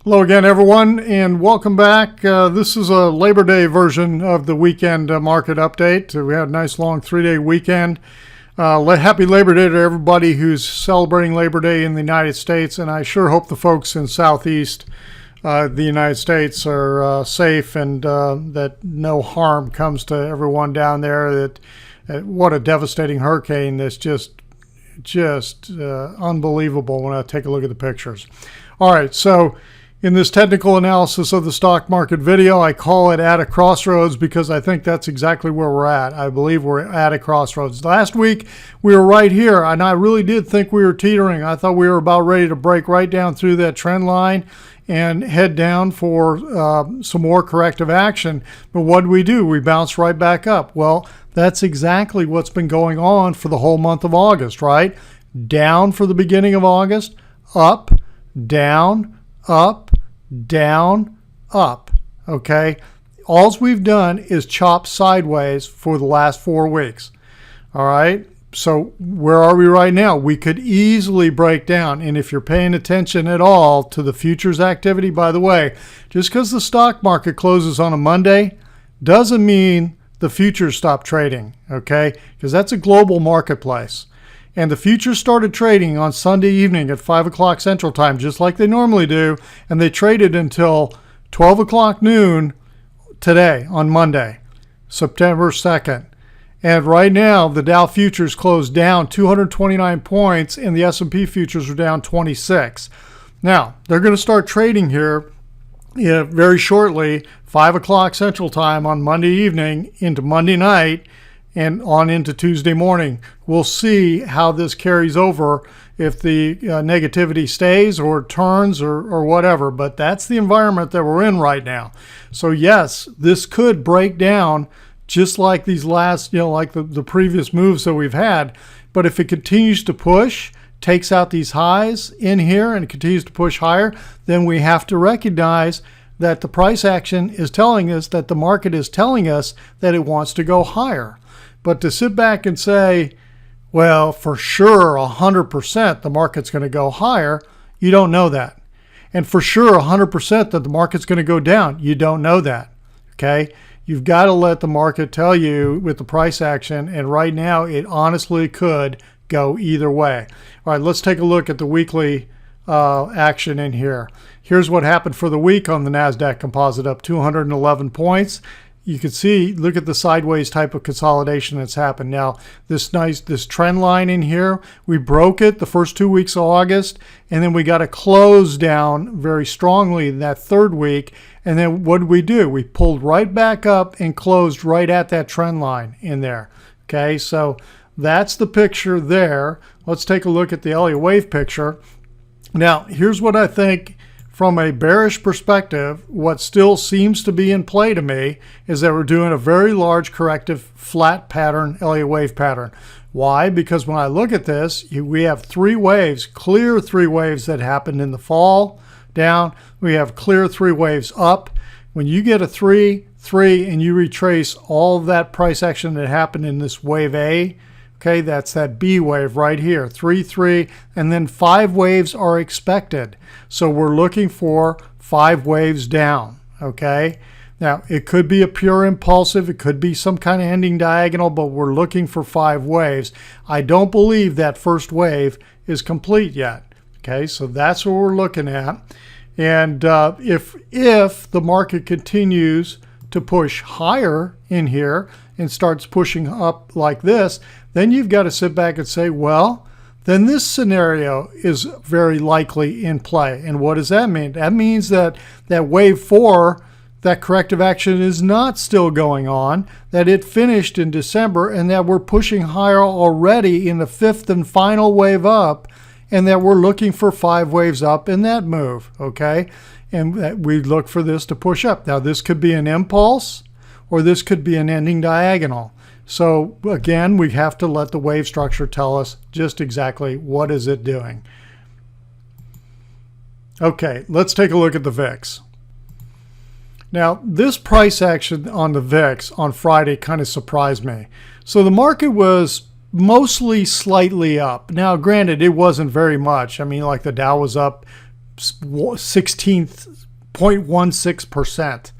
Hello again, everyone, and welcome back. This is a Labor Day version of the weekend market update. We had a nice long 3-day weekend. Happy Labor Day to everybody who's celebrating Labor Day in the United States, and I sure hope the folks in Southeast the United States are safe and that no harm comes to everyone down there. What a devastating hurricane. That's just unbelievable when I take a look at the pictures. All right, so in this technical analysis of the stock market video, I call it at a crossroads because I think that's exactly where we're at. I believe we're at a crossroads. Last week, we were right here, and I really did think we were teetering. I thought we were about ready to break right down through that trend line and head down for some more corrective action. But what did we do? We bounced right back up. Well, that's exactly what's been going on for the whole month of August, right? Down for the beginning of August, up, down, up, down, up, okay? All we've done is chop sideways for the last 4 weeks, all right? So where are we right now? We could easily break down, and if you're paying attention at all to the futures activity, by the way, just because the stock market closes on a Monday doesn't mean the futures stop trading, okay? Because that's a global marketplace. And the futures started trading on Sunday evening at 5 o'clock Central Time, just like they normally do. And they traded until 12 o'clock noon today on Monday, September 2nd. And right now, the Dow futures closed down 229 points and the S&P futures are down 26. Now, they're going to start trading here very shortly, 5 o'clock Central Time on Monday evening into Monday night, and on into Tuesday morning. We'll see how this carries over, if the negativity stays or turns or whatever. But that's the environment that we're in right now. So yes, this could break down just like these last, like the previous moves that we've had. But if it continues to push, takes out these highs in here and continues to push higher, then we have to recognize that the price action is telling us that the market is telling us that it wants to go higher. But to sit back and say, well, for sure, 100% the market's going to go higher, you don't know that. And for sure, 100% that the market's going to go down, you don't know that, okay? You've got to let the market tell you with the price action, and right now it honestly could go either way. All right, let's take a look at the weekly action in here. Here's what happened for the week on the Nasdaq Composite, up 211 points. You can see, look at the sideways type of consolidation that's happened. Now, this trend line in here, we broke it the first 2 weeks of August, and then we got a close down very strongly in that third week. And then what did we do? We pulled right back up and closed right at that trend line in there. Okay, so that's the picture there. Let's take a look at the Elliott Wave picture. Now, here's what I think. From a bearish perspective, what still seems to be in play to me is that we're doing a very large corrective flat pattern, Elliott Wave pattern. Why? Because when I look at this, we have 3 waves, clear 3 waves that happened in the fall down. We have clear 3 waves up. When you get a 3, 3, and you retrace all of that price action that happened in this wave A, okay, that's that B wave right here, 3, 3, and then 5 waves are expected. So we're looking for 5 waves down, okay? Now, it could be a pure impulsive, it could be some kind of ending diagonal, but we're looking for 5 waves. I don't believe that first wave is complete yet, okay? So that's what we're looking at. And if the market continues to push higher in here and starts pushing up like this, then you've got to sit back and say, well, then this scenario is very likely in play. And what does that mean? That means that wave 4, that corrective action is not still going on, that it finished in December, and that we're pushing higher already in the 5th and final wave up, and that we're looking for 5 waves up in that move, okay? And that we look for this to push up. Now, this could be an impulse, or this could be an ending diagonal. So again, we have to let the wave structure tell us just exactly what is it doing. Okay, let's take a look at the VIX. Now, this price action on the VIX on Friday kind of surprised me. So the market was mostly slightly up. Now, granted, it wasn't very much. I mean, like the Dow was up 0.16%.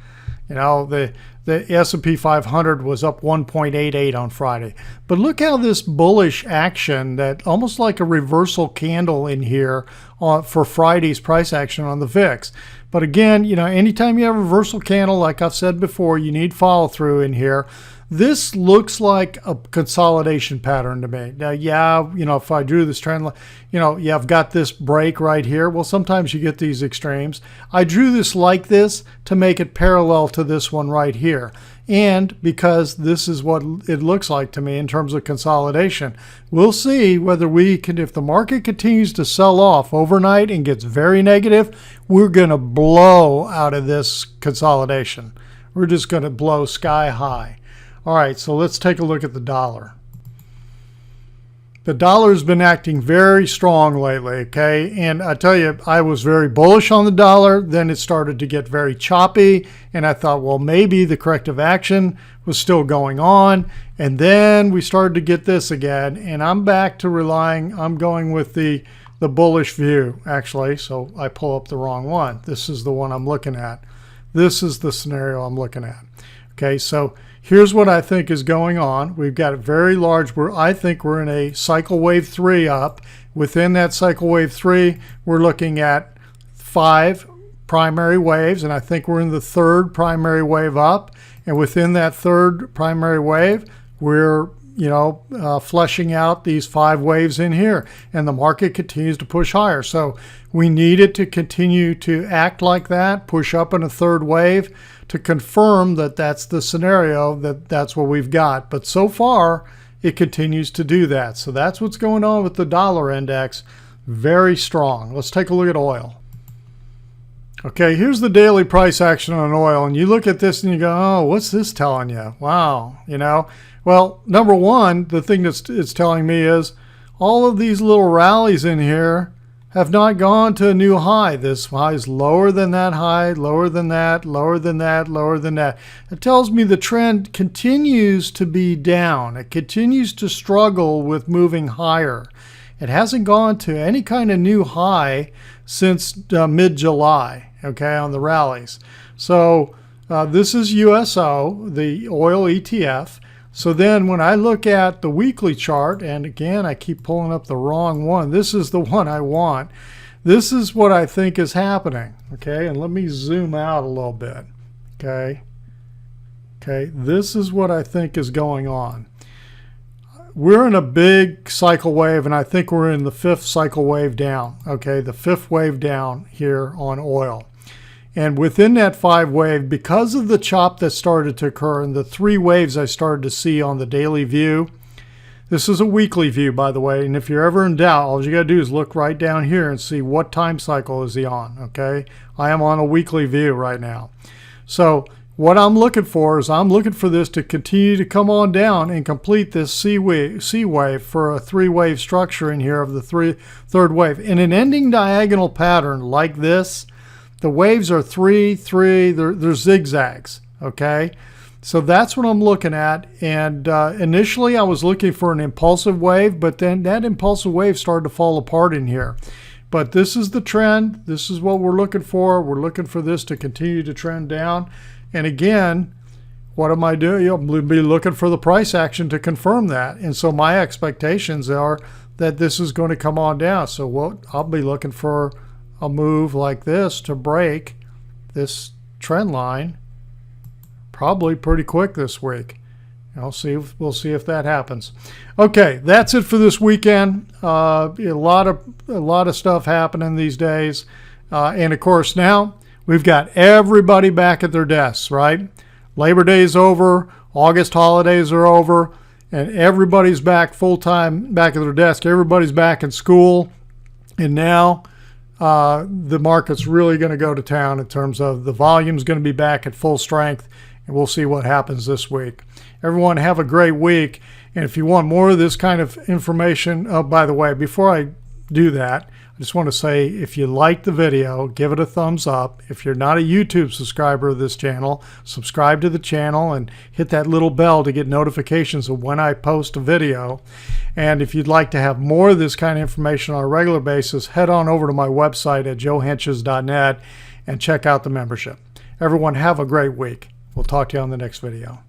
You know, the S&P 500 was up 1.88 on Friday. But look how this bullish action, that almost like a reversal candle in here for Friday's price action on the VIX. But again, you know, anytime you have a reversal candle, like I've said before, you need follow through in here. This looks like a consolidation pattern to me. Now, yeah, you know, if I drew this trend, you know, yeah, I've got this break right here. Well, sometimes you get these extremes. I drew this like this to make it parallel to this one right here. And because this is what it looks like to me in terms of consolidation. We'll see whether we can, if the market continues to sell off overnight and gets very negative, we're going to blow out of this consolidation. We're just going to blow sky high. All right, so let's take a look at the dollar. The dollar has been acting very strong lately, okay? And I tell you, I was very bullish on the dollar. Then it started to get very choppy. And I thought, well, maybe the corrective action was still going on. And then we started to get this again. And I'm back to I'm going with the bullish view, actually. So I pull up the wrong one. This is the one I'm looking at. This is the scenario I'm looking at. Okay, so here's what I think is going on. We've got a very large, I think we're in a cycle wave 3 up. Within that cycle wave 3, we're looking at 5 primary waves, and I think we're in the 3rd primary wave up. And within that 3rd primary wave, we're, you know, fleshing out these 5 waves in here, and the market continues to push higher. So we need it to continue to act like that, push up in a 3rd wave, to confirm that that's the scenario, that's what we've got. But so far, it continues to do that. So that's what's going on with the dollar index. Very strong. Let's take a look at oil. Okay, here's the daily price action on oil. And you look at this and you go, oh, what's this telling you? Wow, you know. Well, number one, the thing it's telling me is all of these little rallies in here have not gone to a new high. This high is lower than that high, lower than that, lower than that, lower than that. It tells me the trend continues to be down. It continues to struggle with moving higher. It hasn't gone to any kind of new high since mid-July, okay, on the rallies. So this is USO, the oil ETF. So then when I look at the weekly chart, and again, I keep pulling up the wrong one. This is the one I want. This is what I think is happening, okay? And let me zoom out a little bit, okay? Okay, this is what I think is going on. We're in a big cycle wave, and I think we're in the 5th cycle wave down, okay? The 5th wave down here on oil. And within that 5 wave, because of the chop that started to occur and the 3 waves I started to see on the daily view, this is a weekly view, by the way, and if you're ever in doubt, all you got to do is look right down here and see what time cycle is he on, okay? I am on a weekly view right now. So what I'm looking for is I'm looking for this to continue to come on down and complete this C wave for a 3-wave structure in here of the 3rd wave. In an ending diagonal pattern like this, the waves are 3, 3, they're zigzags, okay? So that's what I'm looking at. And initially I was looking for an impulsive wave, but then that impulsive wave started to fall apart in here. But this is the trend. This is what we're looking for. We're looking for this to continue to trend down. And again, what am I doing? You'll be looking for the price action to confirm that. And so my expectations are that this is going to come on down. So I'll be looking for a move like this to break this trend line probably pretty quick this week. We'll see if that happens. Okay, that's it for this weekend. A lot of stuff happening these days, and of course now we've got everybody back at their desks, right? Labor Day is over, August holidays are over, and everybody's back full-time back at their desk. Everybody's back in school, and now the market's really going to go to town in terms of the volume's going to be back at full strength, and we'll see what happens this week. Everyone have a great week, and if you want more of this kind of information, oh, by the way, before I do that, I just want to say, if you like the video, give it a thumbs up. If you're not a YouTube subscriber of this channel, subscribe to the channel and hit that little bell to get notifications of when I post a video. And if you'd like to have more of this kind of information on a regular basis, head on over to my website at joehenches.net and check out the membership. Everyone, have a great week. We'll talk to you on the next video.